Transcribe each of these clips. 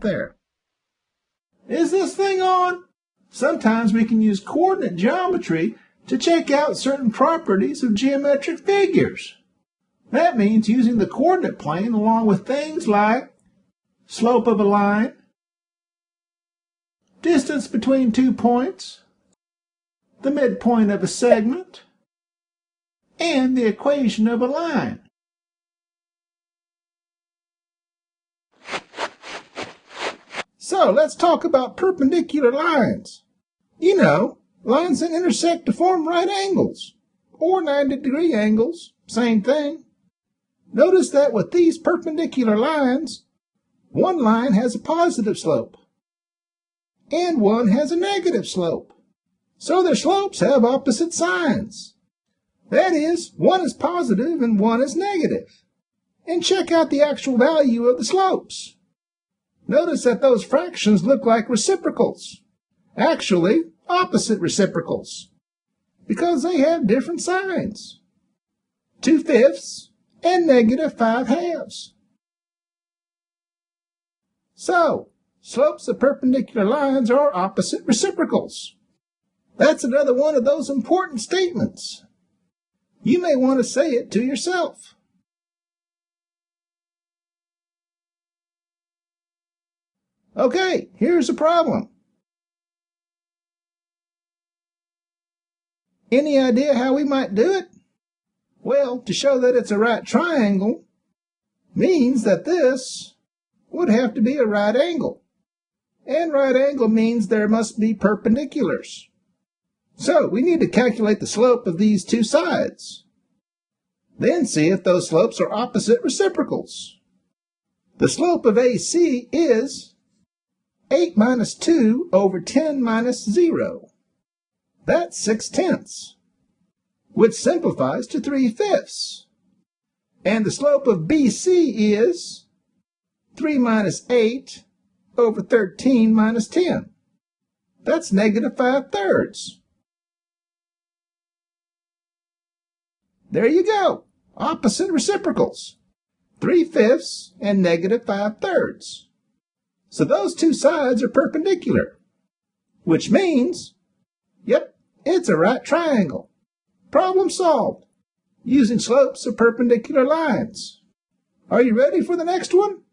out there. Is this thing on? Sometimes we can use coordinate geometry to check out certain properties of geometric figures. That means using the coordinate plane along with things like slope of a line, distance between 2 points, the midpoint of a segment, and the equation of a line. So let's talk about perpendicular lines. You know, lines that intersect to form right angles, or 90-degree angles, same thing. Notice that with these perpendicular lines, one line has a positive slope, and one has a negative slope. So their slopes have opposite signs. That is, one is positive and one is negative. And check out the actual value of the slopes. Notice that those fractions look like reciprocals. Actually, opposite reciprocals, because they have different signs. 2/5 and -5/2. So, slopes of perpendicular lines are opposite reciprocals. That's another one of those important statements. You may want to say it to yourself. Okay, here's a problem. Any idea how we might do it? Well, to show that it's a right triangle means that this would have to be a right angle. And right angle means there must be perpendiculars. So we need to calculate the slope of these two sides. Then see if those slopes are opposite reciprocals. The slope of AC is 8 minus 2 over 10 minus 0. That's 6/10, which simplifies to 3/5. And the slope of BC is 3 minus 8 over 13 minus 10. That's -5/3. There you go. Opposite reciprocals. 3/5 and -5/3. So those two sides are perpendicular, which means, yep, it's a right triangle. Problem solved, using slopes of perpendicular lines. Are you ready for the next one?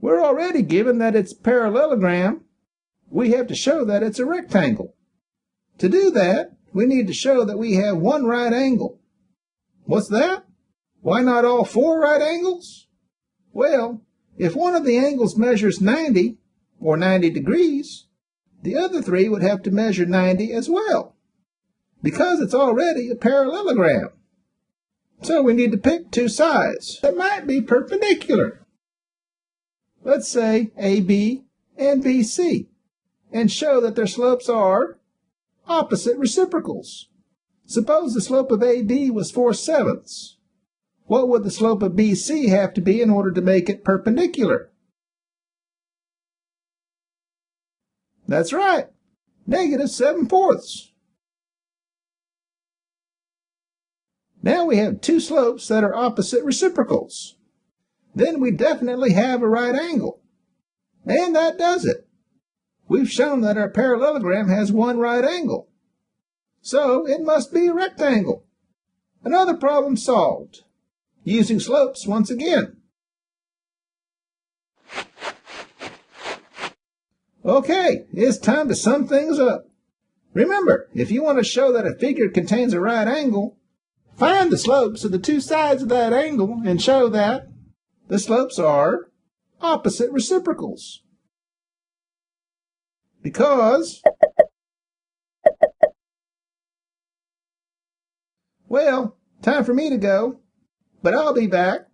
We're already given that it's parallelogram. We have to show that it's a rectangle. To do that, we need to show that we have one right angle. What's that? Why not all four right angles? Well, if one of the angles measures 90, or 90 degrees, the other three would have to measure 90 as well, because it's already a parallelogram. So we need to pick two sides that might be perpendicular. Let's say AB and BC, and show that their slopes are opposite reciprocals. Suppose the slope of AB was 4/7. What would the slope of BC have to be in order to make it perpendicular? That's right, -7/4. Now we have two slopes that are opposite reciprocals. Then we definitely have a right angle. And that does it. We've shown that our parallelogram has one right angle. So it must be a rectangle. Another problem solved, using slopes once again. Okay, it's time to sum things up. Remember, if you want to show that a figure contains a right angle, find the slopes of the two sides of that angle and show that the slopes are opposite reciprocals. Because, well, time for me to go, but I'll be back.